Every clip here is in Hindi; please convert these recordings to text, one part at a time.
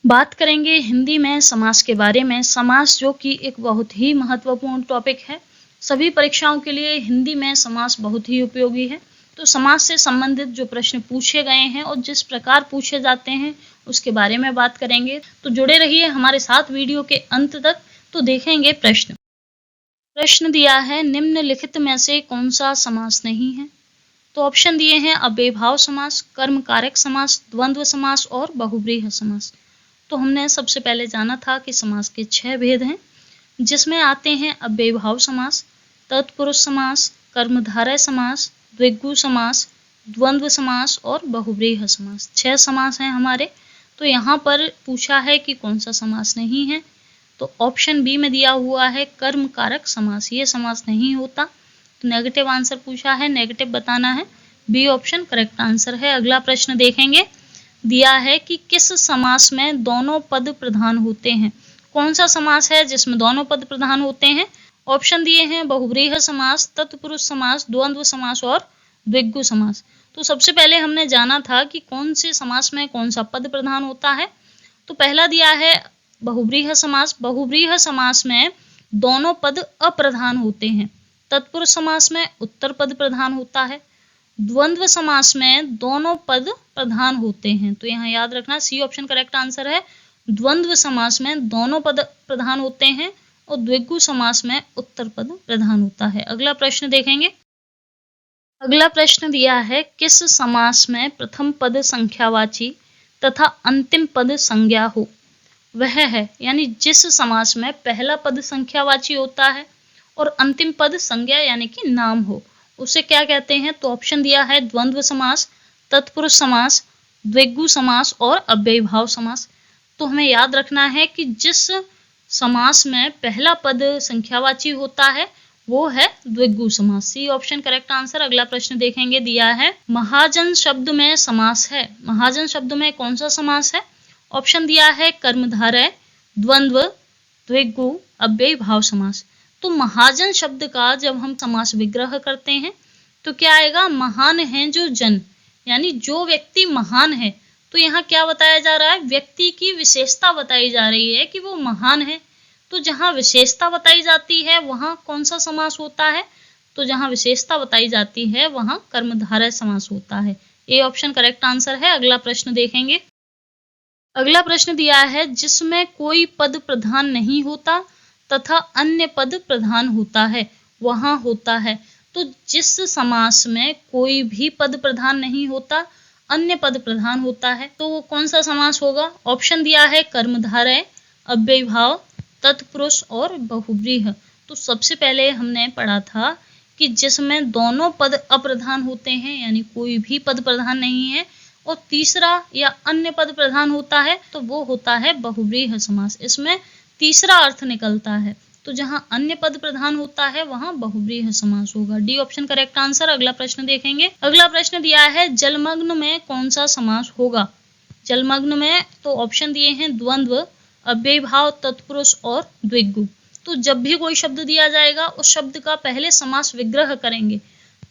बात करेंगे हिंदी में समास के बारे में। समास जो कि एक बहुत ही महत्वपूर्ण टॉपिक है। सभी परीक्षाओं के लिए हिंदी में समास बहुत ही उपयोगी है। तो समास से संबंधित जो प्रश्न पूछे गए हैं और जिस प्रकार पूछे जाते हैं उसके बारे में बात करेंगे। तो जुड़े रहिए हमारे साथ वीडियो के अंत तक। तो देखेंगे प्रश्न दिया है, निम्नलिखित में से कौन सा समास नहीं है। तो ऑप्शन दिए हैं अव्ययभाव समास, कर्म कारक समास, द्वंद्व समास और बहुव्रीहि समास। तो हमने सबसे पहले जाना था कि समास के 6 भेद हैं, जिसमें आते हैं अव्ययभाव समास, तत्पुरुष समास, कर्मधारय समास, द्विगु समास, द्वंद्व समास और बहुव्रीहि समास। 6 समास हैं हमारे। तो यहाँ पर पूछा है कि कौन सा समास नहीं है। तो ऑप्शन बी में दिया हुआ है कर्म कारक समास, ये समास नहीं होता। तो नेगेटिव आंसर पूछा है, नेगेटिव बताना है। बी ऑप्शन करेक्ट आंसर है। अगला प्रश्न देखेंगे, दिया है कि किस समास में दोनों पद प्रधान होते हैं। कौन सा समास है जिसमें दोनों पद प्रधान होते हैं। ऑप्शन दिए हैं बहुव्रीहि समास, तत्पुरुष समास, द्वंद्व समास और द्विगु समास। तो सबसे पहले हमने जाना था कि कौन से समास में कौन सा पद प्रधान होता है। तो पहला दिया है बहुव्रीहि समास। बहुव्रीहि समास में दोनों पद अप्रधान होते हैं। तत्पुरुष समास में उत्तर पद प्रधान होता है। द्वंद्व समास में दोनों पद प्रधान होते हैं। तो यहाँ याद रखना सी ऑप्शन करेक्ट आंसर है। द्वंद्व समास में दोनों पद प्रधान होते हैं और द्विगु समास में उत्तर पद प्रधान होता है। अगला प्रश्न देखेंगे। अगला प्रश्न दिया है, किस समास में प्रथम पद संख्यावाची तथा अंतिम पद संज्ञा हो। वह है, यानी जिस समास में पहला पद संख्यावाची होता है और अंतिम पद संज्ञा यानी कि नाम हो, उसे क्या कहते हैं। तो ऑप्शन दिया है द्वंद्व समास, तत्पुरुष समास, द्विगु समास और अव्ययभाव समास। तो हमें याद रखना है कि जिस समास में पहला पद संख्यावाची होता है वो है द्विगु समास। C option correct answer. अगला प्रश्न देखेंगे, दिया है महाजन शब्द में समास है। महाजन शब्द में कौन सा समास है। ऑप्शन दिया है कर्मधारय, द्वंद्व, द्विगु, अव्ययभाव समास। तो महाजन शब्द का जब हम समास विग्रह करते हैं तो क्या आएगा, महान है जो जन, यानी जो व्यक्ति महान है। तो यहाँ क्या बताया जा रहा है, व्यक्ति की विशेषता बताई जा रही है कि वो महान है। तो जहाँ विशेषता बताई जाती है वहां कौन सा समास होता है। तो जहाँ विशेषता बताई जाती है वहां कर्मधारय समास होता है। ए ऑप्शन करेक्ट आंसर है। अगला प्रश्न देखेंगे। अगला प्रश्न दिया है, जिसमें कोई पद प्रधान नहीं होता तथा अन्य पद प्रधान होता है वहां होता है। तो जिस समास में कोई भी पद प्रधान नहीं होता, अन्य पद प्रधान होता है, तो वो कौन सा समास होगा। ऑप्शन दिया है कर्मधारय, अव्ययभाव, तत्पुरुष और बहुव्रीहि। तो सबसे पहले हमने पढ़ा था कि जिसमें दोनों पद अप्रधान होते हैं, यानी कोई भी पद प्रधान नहीं है, और तीसरा या अन्य पद प्रधान होता है तो वो होता है बहुव्रीहि समास। इसमें तीसरा अर्थ निकलता है। तो जहां अन्य पद प्रधान होता है वहां बहुव्रीहि समास होगा। D option correct answer. अगला प्रश्न देखेंगे। अगला प्रश्न दिया है, जलमग्न में कौन सा समास होगा। जलमग्न में तो ऑप्शन दिए हैं द्वंद्व, अव्ययभाव, तत्पुरुष और द्विगु। तो जब भी कोई शब्द दिया जाएगा उस शब्द का पहले समास विग्रह करेंगे।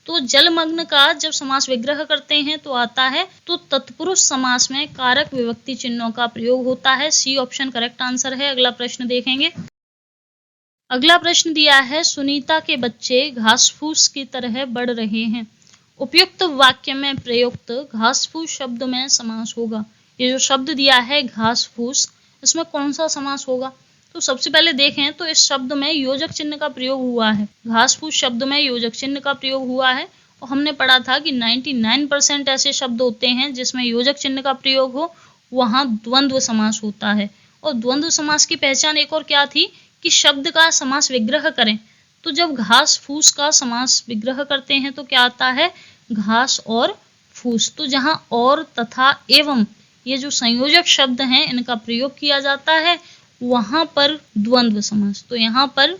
तो जलमग्न का जब समास विग्रह करते हैं तो आता है, तो तत्पुरुष समास में कारक विभक्ति चिन्हों का प्रयोग होता है। सी ऑप्शन करेक्ट आंसर है। अगला प्रश्न देखेंगे। अगला प्रश्न दिया है, सुनीता के बच्चे घास फूस की तरह बढ़ रहे हैं। उपयुक्त वाक्य में प्रयुक्त घास फूस शब्द में समास होगा। ये जो शब्द दिया है घास फूस, इसमें कौन सा समास होगा। तो सबसे पहले देखें तो इस शब्द में योजक चिन्ह का प्रयोग हुआ है। घास फूस शब्द में योजक चिन्ह का प्रयोग हुआ है। और हमने पढ़ा था कि 99% ऐसे शब्द होते हैं जिसमें योजक चिन्ह का प्रयोग हो, वहां द्वंद्व समास होता है। और द्वंद्व समास की पहचान एक और क्या थी कि शब्द का समास विग्रह करें। तो जब घास फूस का समास विग्रह करते हैं तो क्या आता है, घास और फूस। तो जहां और तथा एवं ये जो संयोजक शब्द हैं इनका प्रयोग किया जाता है वहां पर द्वंद्व समास। तो यहाँ पर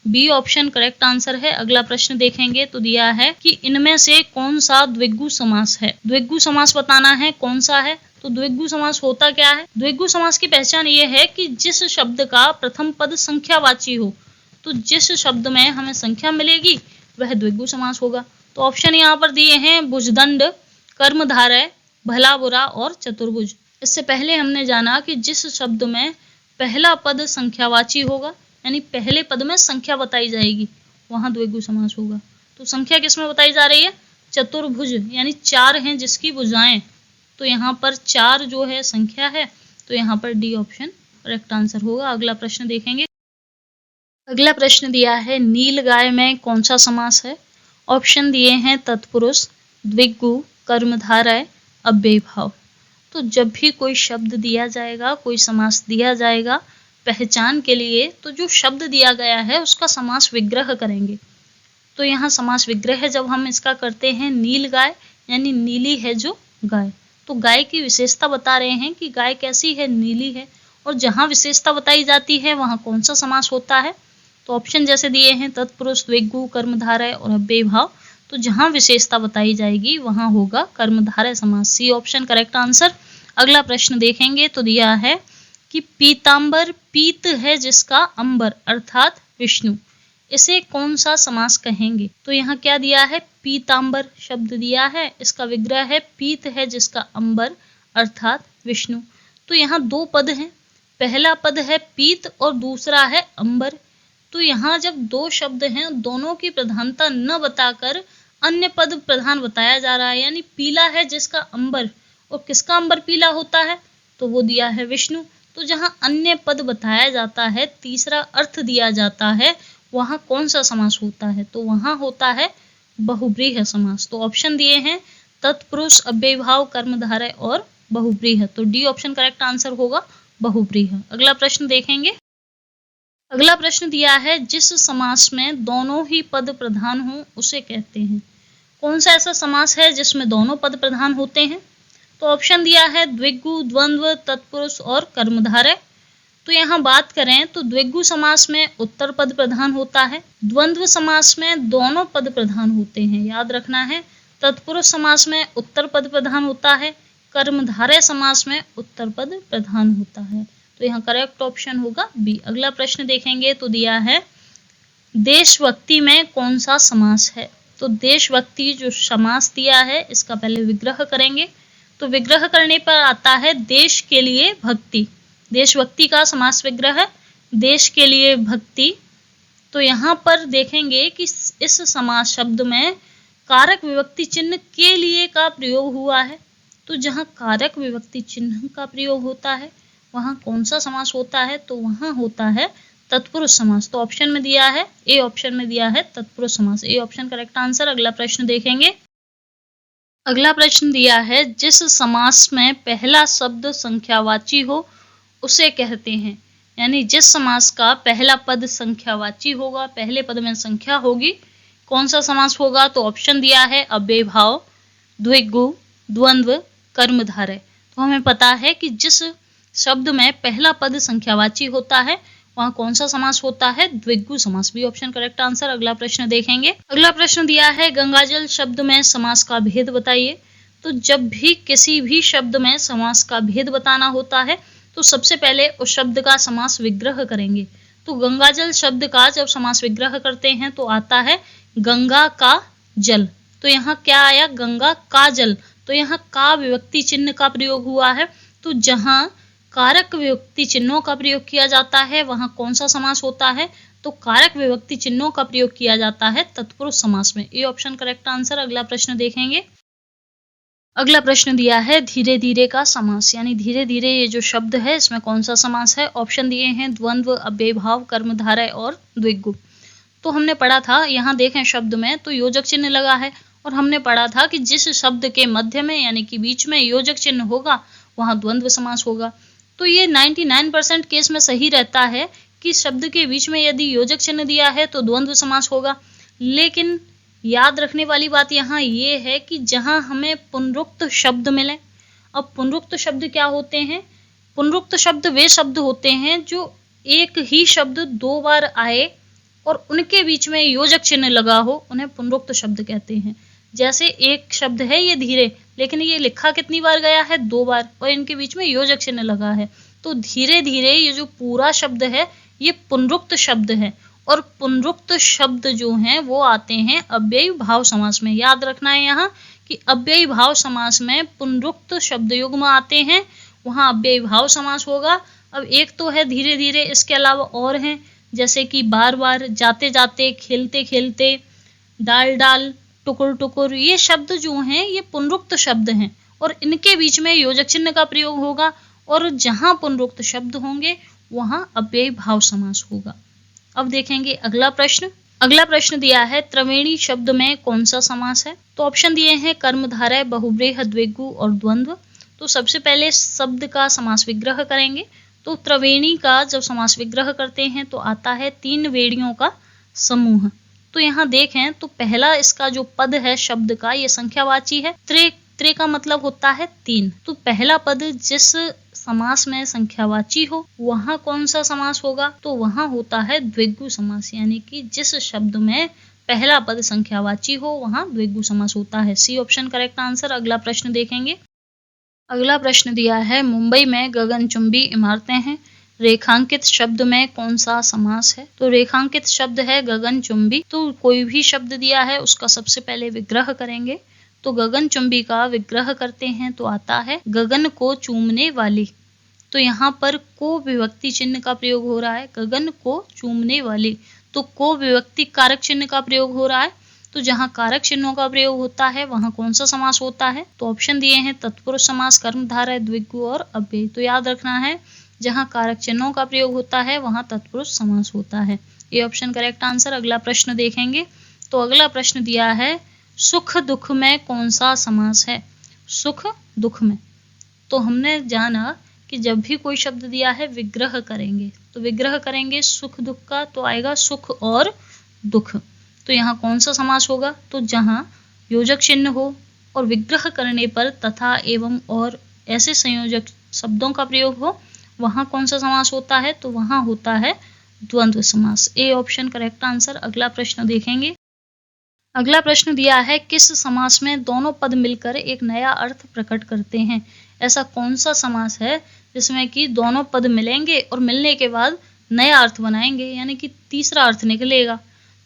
बी ऑप्शन करेक्ट आंसर है। अगला प्रश्न देखेंगे तो दिया है कि इनमें से कौन सा द्विगु समास है। द्विगु समास बताना है कौन सा है। तो द्विगु समास होता क्या है। द्विगु समास की पहचान ये है कि जिस शब्द का प्रथम पद संख्यावाची हो, तो जिस शब्द में हमें संख्या मिलेगी वह द्विगु समास होगा। तो ऑप्शन यहाँ पर दिए हैं भुजदंड, कर्मधारय, भला बुरा और चतुर्भुज। इससे पहले हमने जाना कि जिस शब्द में पहला पद संख्यावाची होगा, यानी पहले पद में संख्या बताई जाएगी, वहां द्विगु समास होगा। तो संख्या किसमें बताई जा रही है? चतुर्भुज, यानी 4 हैं जिसकी भुजाएं, तो यहाँ पर 4 जो है संख्या है, तो यहाँ पर डी ऑप्शन करेक्ट आंसर होगा। अगला प्रश्न देखेंगे। अगला प्रश्न दिया है नील गाय में कौन सा समास है? ऑप्शन दिए हैं तत्पुरुष, द्विगु, कर्मधारय, अव्ययी भाव। तो जब भी कोई शब्द दिया जाएगा, कोई समास दिया जाएगा पहचान के लिए, तो जो शब्द दिया गया है उसका समास विग्रह करेंगे। तो यहाँ समास विग्रह जब हम इसका करते हैं, नील गाय यानी नीली है जो गाय, तो गाय की विशेषता बता रहे हैं कि गाय कैसी है, नीली है। और जहाँ विशेषता बताई जाती है वहाँ कौन सा समास होता है? तो ऑप्शन जैसे दिए हैं तत्पुरुष, द्विगु, कर्मधारय और अव्ययी भाव, तो जहाँ विशेषता बताई जाएगी वहाँ होगा कर्मधारय समास। C option correct answer. अगला प्रश्न देखेंगे तो दिया है कि पीतांबर पीत है जिसका अंबर अर्थात विष्णु, इसे कौन सा समास कहेंगे? तो यहाँ क्या दिया है? पीतांबर शब्द दिया है, इसका विग्रह है पीत है जिसका अंबर अर्थात विष्णु। तो यहाँ 2 पद हैं, पहला पद है पीत और दूसरा है अंबर। तो यहाँ जब 2 शब्द हैं, दोनों की प्रधानता न बताकर अन्य पद प्रधान बताया जा रहा है, यानी पीला है जिसका अंबर, और किसका अंबर पीला होता है? तो वो दिया है विष्णु। तो जहाँ अन्य पद बताया जाता है, तीसरा अर्थ दिया जाता है, वहां कौन सा समास होता है? तो वहां होता है बहुव्रीहि समास। तो ऑप्शन दिए हैं तत्पुरुष, अव्ययी भाव, कर्मधारय और बहुव्रीहि, तो डी ऑप्शन करेक्ट आंसर होगा बहुव्रीहि। अगला प्रश्न देखेंगे। अगला प्रश्न दिया है जिस समास में दोनों ही पद प्रधान हो उसे कहते हैं। कौन सा ऐसा समास है जिसमें दोनों पद प्रधान होते हैं? तो ऑप्शन दिया है द्विगु, द्वंद्व, तत्पुरुष और कर्मधारय। तो यहाँ बात करें तो द्विगु समास में उत्तर पद प्रधान होता है, द्वंद्व समास में दोनों पद प्रधान होते हैं, याद रखना है। तत्पुरुष समास में उत्तर पद प्रधान होता है, कर्मधारय समास में उत्तर पद प्रधान होता है। तो यहाँ करेक्ट ऑप्शन होगा बी। अगला प्रश्न देखेंगे तो दिया है देशभक्ति में कौन सा समास है? तो देशभक्ति जो समास दिया है इसका पहले विग्रह करेंगे। तो विग्रह करने पर आता है देश के लिए भक्ति, देशभक्ति का समास विग्रह है देश के लिए भक्ति। तो यहाँ पर देखेंगे कि इस समास शब्द में कारक विभक्ति चिन्ह के लिए का प्रयोग हुआ है। तो जहाँ कारक विभक्ति चिन्ह का प्रयोग होता है वहाँ कौन सा समास होता है? तो वहाँ होता है तत्पुरुष समास। तो ऑप्शन में दिया है, ए ऑप्शन में दिया है तत्पुरुष समास, ए ऑप्शन करेक्ट आंसर। अगला प्रश्न देखेंगे। अगला प्रश्न दिया है जिस समास में पहला शब्द संख्यावाची हो उसे कहते हैं, यानी जिस समास का पहला पद संख्यावाची होगा, पहले पद में संख्या होगी, कौन सा समास होगा? तो ऑप्शन दिया है अव्ययी भाव, द्विगु, द्वंद्व, कर्मधारय। तो हमें पता है कि जिस शब्द में पहला पद संख्यावाची होता है वहां कौन सा समास होता है? द्विगु समास, बी ऑप्शन करेक्ट आंसर। अगला प्रश्न देखेंगे। अगला प्रश्न दिया है गंगाजल शब्द में समास का भेद बताइए। तो जब भी किसी भी शब्द में समास का भेद बताना होता है तो सबसे पहले उस शब्द का समास विग्रह करेंगे। तो गंगाजल शब्द का जब समास विग्रह करते हैं तो आता है गंगा का जल। तो यहाँ क्या आया? गंगा का जल। तो यहाँ का विभक्ति चिन्ह का प्रयोग हुआ है। तो जहाँ कारक विभक्ति चिन्हों का प्रयोग किया जाता है वहां कौन सा समास होता है? तो कारक विभक्ति चिन्हों का प्रयोग किया जाता है तत्पुरुष समास में, ए ऑप्शन करेक्ट आंसर। अगला प्रश्न देखेंगे। अगला प्रश्न दिया है धीरे धीरे का समास, यानी धीरे धीरे ये जो शब्द है इसमें कौन सा समास है? ऑप्शन दिए हैं द्वंद्व, अव्ययी भाव, कर्मधारय और द्विगु। तो हमने पढ़ा था, यहाँ देखें शब्द में तो योजक चिन्ह लगा है, और हमने पढ़ा था कि जिस शब्द के मध्य में यानी कि बीच में योजक चिन्ह होगा वहां द्वंद्व समास होगा। तो ये 99% केस में सही रहता है कि शब्द के बीच में यदि योजक चिन्ह दिया है तो द्वंद्व समास होगा। लेकिन याद रखने वाली बात यहाँ ये है कि जहाँ हमें पुनरुक्त शब्द मिले, अब पुनरुक्त शब्द क्या होते हैं? पुनरुक्त शब्द वे शब्द होते हैं जो एक ही शब्द 2 बार आए और उनके बीच में योजक चिन्ह लगा हो, उन्हें पुनरुक्त शब्द कहते हैं। जैसे एक शब्द है ये धीरे, लेकिन ये लिखा कितनी बार गया है? 2 बार, और इनके बीच में योजक चिन्ह लगा है। तो धीरे धीरे ये जो पूरा शब्द है ये पुनरुक्त शब्द है, और पुनरुक्त शब्द जो हैं वो आते हैं अव्ययी भाव समास में। याद रखना है यहाँ कि अव्ययी भाव समास में पुनरुक्त शब्द युग्म आते हैं, वहाँ अव्ययी भाव समास होगा। अब एक तो है धीरे धीरे, इसके अलावा और हैं जैसे कि बार बार, जाते जाते, खेलते खेलते, डाल डाल, टुकुर टुकुर। ये शब्द जो हैं ये पुनरुक्त शब्द हैं और इनके बीच में योजक चिन्ह का प्रयोग होगा और जहां पुनरुक्त शब्द होंगे वहां अव्ययी भाव समास होगा। अब देखेंगे अगला प्रश्न। अगला प्रश्न दिया है त्रिवेणी शब्द में कौन सा समास है? तो ऑप्शन दिए हैं कर्मधारय, बहुव्रीहि, द्विगु और द्वंद्व। तो सबसे पहले शब्द का समास विग्रह करेंगे। तो त्रिवेणी का जब समास विग्रह करते हैं तो आता है 3 वेणियों का समूह। तो यहाँ देखें तो पहला इसका जो पद है शब्द का ये संख्यावाची है। त्रे का मतलब होता है 3। तो पहला पद जिस समास में संख्यावाची हो वहां कौन सा समास होगा? तो वहां होता है द्विगु समास, यानी कि जिस शब्द में पहला पद संख्यावाची हो वहां द्विगु समास होता है। C option correct answer. अगला प्रश्न देखेंगे। अगला प्रश्न दिया है मुंबई में गगनचुंबी इमारतें हैं, रेखांकित शब्द में कौन सा समास है? तो रेखांकित शब्द है गगनचुंबी। तो कोई भी शब्द दिया है उसका सबसे पहले विग्रह करेंगे। तो गगनचुंबी का विग्रह करते हैं तो आता है गगन को चूमने वाली। तो यहाँ पर को विभक्ति चिन्ह का प्रयोग हो रहा है, गगन को चूमने वाली। तो को विभक्ति कारक चिन्ह का प्रयोग हो रहा है। तो जहाँ कारक चिन्हों का प्रयोग होता है वहाँ कौन सा समास होता है? तो ऑप्शन दिए हैं तत्पुरुष समास, कर्मधारय, द्विगु और अव्ययी। तो याद रखना है जहाँ कारक चिन्हों का प्रयोग होता है वहाँ तत्पुरुष समास होता है। ये ऑप्शन करेक्ट आंसर। अगला प्रश्न देखेंगे। तो अगला प्रश्न दिया है सुख दुख में कौन सा समास है? सुख दुख में। तो हमने जाना कि जब भी कोई शब्द दिया है विग्रह करेंगे। तो विग्रह करेंगे सुख दुख का तो आएगा सुख और दुख। तो यहाँ कौन सा समास होगा? तो जहाँ योजक चिन्ह हो और विग्रह करने पर तथा, एवं और ऐसे संयोजक शब्दों का प्रयोग हो वहाँ कौन सा समास होता है? तो वहाँ होता है द्वंद्व समास। A option correct answer. अगला प्रश्न देखेंगे। अगला प्रश्न दिया है किस समास में दोनों पद मिलकर एक नया अर्थ प्रकट करते हैं? ऐसा कौन सा समास है जिसमें कि दोनों पद मिलेंगे और मिलने के बाद नया अर्थ बनाएंगे, यानी कि तीसरा अर्थ निकलेगा?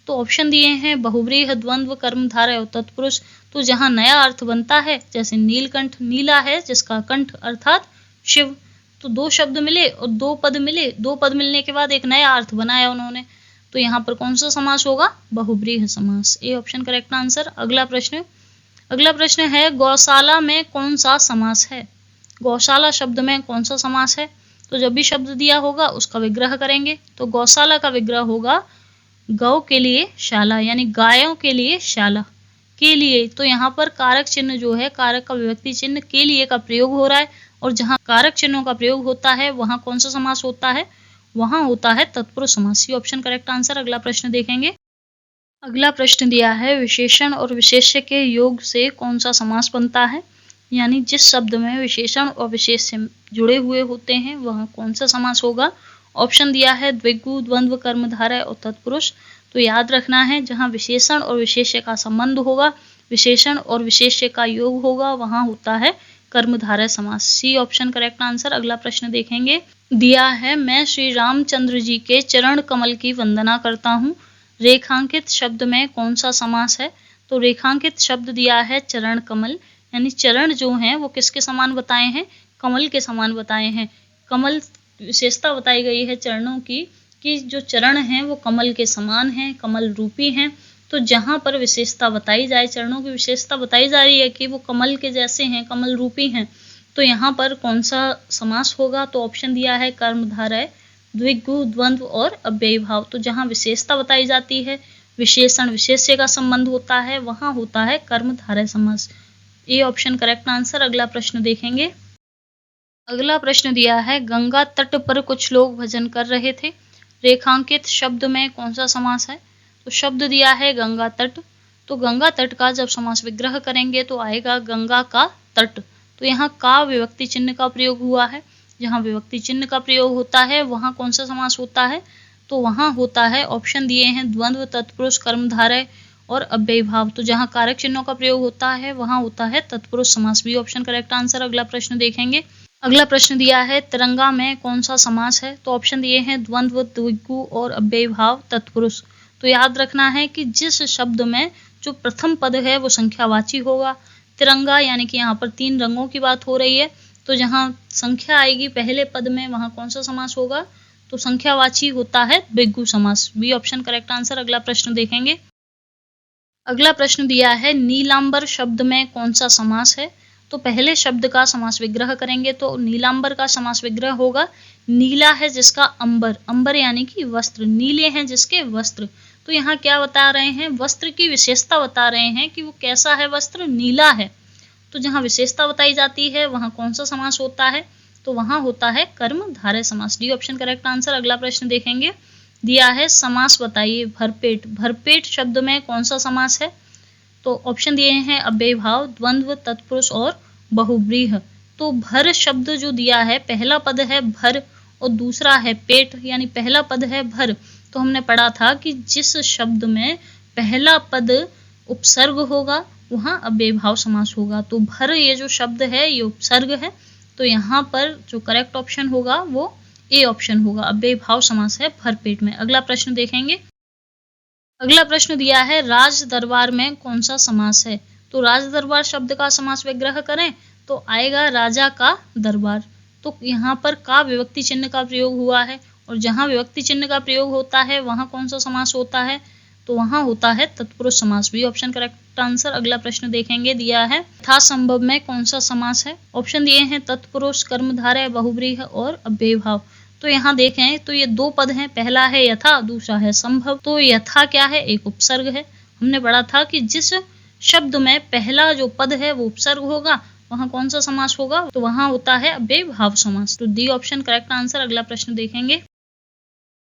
तो ऑप्शन दिए हैं बहुव्रीहि, द्वंद्व, कर्मधारय और तत्पुरुष। तो जहाँ नया अर्थ बनता है जैसे नीलकंठ, नीला है जिसका कंठ अर्थात शिव। तो 2 शब्द मिले और 2 पद मिले, 2 पद मिलने के बाद एक नया अर्थ बनाया उन्होंने। तो यहाँ पर कौन सा समास होगा? बहुव्रीहि समास। A option correct answer. अगला प्रश्न है गौशाला में कौन सा समास है? गौशाला शब्द में कौन सा समास है? तो जब भी शब्द दिया होगा उसका विग्रह करेंगे। तो गौशाला का विग्रह होगा गौ के लिए शाला, यानी गायों के लिए शाला के लिए। तो यहाँ पर कारक चिन्ह जो है, कारक का विभक्ति चिन्ह के लिए का प्रयोग हो रहा है और जहाँ कारक चिन्हों का प्रयोग होता है वहाँ कौन सा समास होता है? वहाँ होता है तत्पुरुष समास। ये ऑप्शन करेक्ट आंसर। अगला प्रश्न देखेंगे। अगला प्रश्न दिया है विशेषण और विशेष्य के योग से कौन सा समास बनता है? यानी जिस शब्द में विशेषण और विशेष्य जुड़े हुए होते हैं वह कौन सा समास होगा? ऑप्शन दिया है द्विगु, द्वंद्व, कर्मधारय और तत्पुरुष। तो याद रखना है जहाँ विशेषण और विशेष्य का संबंध होगा, विशेषण और विशेष्य का योग होगा, वहाँ होता है कर्मधारय समास। C option correct answer. अगला प्रश्न देखेंगे। दिया है मैं श्री रामचंद्र जी के चरण कमल की वंदना करता हूँ, रेखांकित शब्द में कौन सा समास है? तो रेखांकित शब्द दिया है चरण कमल, यानी चरण जो हैं वो किसके समान बताए हैं? कमल के समान बताए हैं। कमल विशेषता बताई गई है चरणों की कि जो चरण हैं वो कमल के समान हैं, कमल रूपी हैं। तो जहाँ पर विशेषता बताई जाए, चरणों की विशेषता बताई जा रही है कि वो कमल के जैसे हैं, कमल रूपी हैं, तो यहाँ पर कौन सा समास होगा? तो ऑप्शन दिया है कर्मधारय, द्विगु, द्वंद्व और अव्ययी भाव। तो जहाँ विशेषता बताई जाती है, विशेषण विशेष्य का संबंध होता है, वहाँ होता है कर्मधारय समास। A option correct answer. अगला प्रश्न देखेंगे। अगला प्रश्न दिया है गंगा तट पर कुछ लोग भजन कर रहे थे, रेखांकित शब्द में कौन सा समास है? तो शब्द दिया है गंगा तट। तो गंगा तट का जब समास विग्रह करेंगे तो आएगा गंगा का तट। तो यहाँ का विभक्ति चिन्ह का प्रयोग हुआ है, जहाँ विभक्ति चिन्ह का प्रयोग होता है वहाँ कौन सा समास होता है? तो वहाँ होता है, ऑप्शन दिए हैं द्वंद्व, तत्पुरुष, कर्मधारय और अव्ययी भाव। तो जहाँ कारक चिन्हों का प्रयोग होता है वहाँ होता है तत्पुरुष समास। B option correct answer. अगला प्रश्न देखेंगे। अगला प्रश्न दिया है तिरंगा में कौन सा समास है? तो ऑप्शन दिए हैं द्वंद्व, द्विगु और अव्ययी भाव, तत्पुरुष। तो याद रखना है कि जिस शब्द में जो प्रथम पद है वो संख्यावाची होगा। तिरंगा यानी कि यहाँ पर 3 रंगों की बात हो रही है, तो जहाँ संख्या आएगी पहले पद में वहाँ कौन सा समास होगा, तो संख्यावाची होता है द्विगु समास। B option correct answer. अगला प्रश्न देखेंगे। अगला प्रश्न दिया है नीलांबर शब्द में कौन सा समास है। तो पहले शब्द का समास विग्रह करेंगे तो नीलांबर का समास विग्रह होगा नीला है जिसका अंबर, अंबर यानी कि वस्त्र, नीले हैं जिसके वस्त्र। तो यहाँ क्या बता रहे हैं, वस्त्र की विशेषता बता रहे हैं कि वो कैसा है, वस्त्र नीला है। तो जहाँ विशेषता बताई जाती है वहाँ कौन सा समास होता है, तो वहाँ होता है कर्मधारय समास। D option correct answer. अगला प्रश्न देखेंगे। दिया है समास बताइए भरपेट, भरपेट शब्द में कौन सा समास है। तो ऑप्शन दिए हैं अव्ययभाव, द्वंद्व, तत्पुरुष और बहुव्रीहि। तो भर शब्द जो दिया है, पहला पद है भर और दूसरा है पेट, यानी पहला पद है भर। तो हमने पढ़ा था कि जिस शब्द में पहला पद उपसर्ग होगा वहाँ अव्ययभाव समास होगा। तो भर ये जो शब्द है ये उपसर्ग है, तो यहाँ पर जो करेक्ट ऑप्शन होगा वो ए ऑप्शन होगा, अव्ययभाव समास है भरपेट में। अगला प्रश्न देखेंगे। अगला प्रश्न दिया है राज दरबार में कौन सा समास है। तो राज दरबार शब्द का समास विग्रह करें तो आएगा राजा का दरबार। तो यहाँ पर का विभक्ति चिन्ह का प्रयोग हुआ है, और जहाँ विभक्ति चिन्ह का प्रयोग होता है वहाँ कौन सा समास होता है, तो वहाँ होता है तत्पुरुष समास। B option correct answer. अगला प्रश्न देखेंगे। दिया है यथासंभव में कौन सा समास है। ऑप्शन दिए हैं तत्पुरुष, कर्मधारय, बहुव्रीहि और अव्ययभाव। तो यहाँ देखें तो ये दो पद हैं, पहला है यथा, दूसरा है संभव। तो यथा क्या है, एक उपसर्ग है। हमने पढ़ा था कि जिस शब्द में पहला जो पद है वो उपसर्ग होगा वहाँ कौन सा समास होगा, तो वहाँ होता है अव्ययभाव समास। तो डी ऑप्शन करेक्ट आंसर। अगला प्रश्न देखेंगे।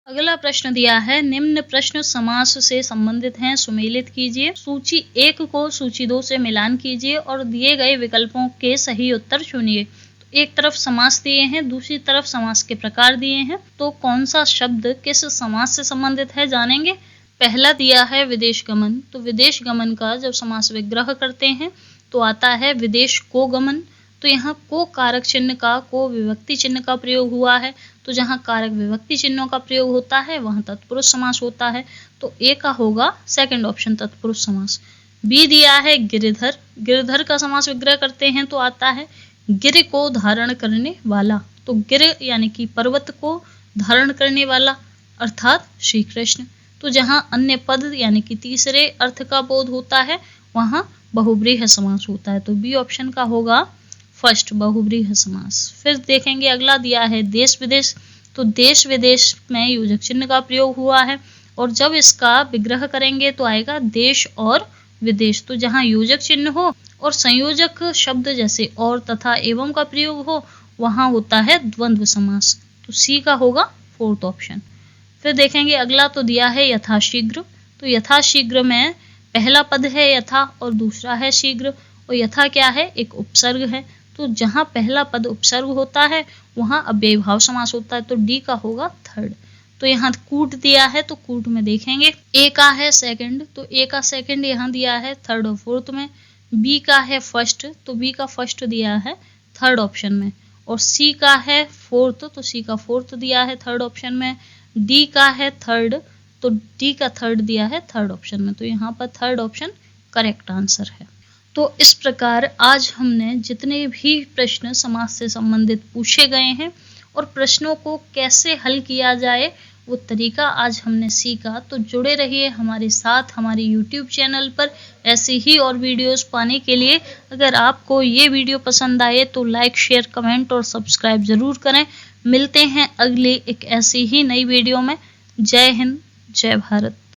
अगला प्रश्न दिया है निम्न प्रश्न समास से संबंधित हैं, सुमेलित कीजिए। सूची 1 को सूची 2 से मिलान कीजिए और दिए गए विकल्पों के सही उत्तर चुनिए। तो एक तरफ समास दिए हैं, दूसरी तरफ समास के प्रकार दिए हैं, तो कौन सा शब्द किस समास से संबंधित है जानेंगे। पहला दिया है विदेश गमन। तो विदेश गमन का जब समास विग्रह करते हैं तो आता है विदेश को गमन। तो यहाँ को कारक चिन्ह का, को विभक्ति चिन्ह का प्रयोग हुआ है। तो जहाँ कारक विभक्ति चिन्हों का प्रयोग होता है वहाँ तत्पुरुष समास होता है। तो ए का होगा सेकंड ऑप्शन तत्पुरुष समास। बी दिया है गिरिधर। गिरिधर का समास विग्रह करते हैं तो आता है गिर को धारण करने वाला। तो गिर यानी कि पर्वत को धारण करने वाला अर्थात श्री कृष्ण। तो जहाँ अन्य पद यानी कि तीसरे अर्थ का बोध होता है वहाँ बहुव्रीहि समास होता है। तो बी ऑप्शन का होगा फर्स्ट, बहुव्रीहि समास। फिर देखेंगे अगला दिया है देश विदेश। तो देश विदेश में योजक चिन्ह का प्रयोग हुआ है, और जब इसका विग्रह करेंगे तो आएगा देश और विदेश। तो जहाँ योजक चिन्ह हो और संयोजक शब्द जैसे और तथा एवं का प्रयोग हो वहाँ होता है द्वंद्व समास। तो सी का होगा फोर्थ ऑप्शन। फिर देखेंगे अगला तो दिया है यथाशीघ्र। तो यथाशीघ्र में पहला पद है यथा और दूसरा है शीघ्र, और यथा क्या है, एक उपसर्ग है। तो जहाँ पहला पद उपसर्ग होता है वहाँ अव्ययभाव समास होता है। तो डी का होगा थर्ड। तो यहाँ कूट दिया है तो कूट में देखेंगे ए का है सेकंड, तो ए का सेकंड यहाँ दिया है थर्ड और फोर्थ में। बी का है फर्स्ट, तो बी का फर्स्ट दिया है थर्ड ऑप्शन में। और सी का है फोर्थ, तो सी का फोर्थ दिया है थर्ड ऑप्शन में। डी का है थर्ड, तो डी का थर्ड दिया है थर्ड ऑप्शन में। तो यहाँ पर थर्ड ऑप्शन करेक्ट आंसर है। तो इस प्रकार आज हमने जितने भी प्रश्न समास से संबंधित पूछे गए हैं और प्रश्नों को कैसे हल किया जाए वो तरीका आज हमने सीखा। तो जुड़े रहिए हमारे साथ हमारे YouTube चैनल पर ऐसी ही और वीडियोस पाने के लिए। अगर आपको ये वीडियो पसंद आए तो लाइक, शेयर, कमेंट और सब्सक्राइब ज़रूर करें। मिलते हैं अगली एक ऐसी ही नई वीडियो में। जय हिंद, जय भारत।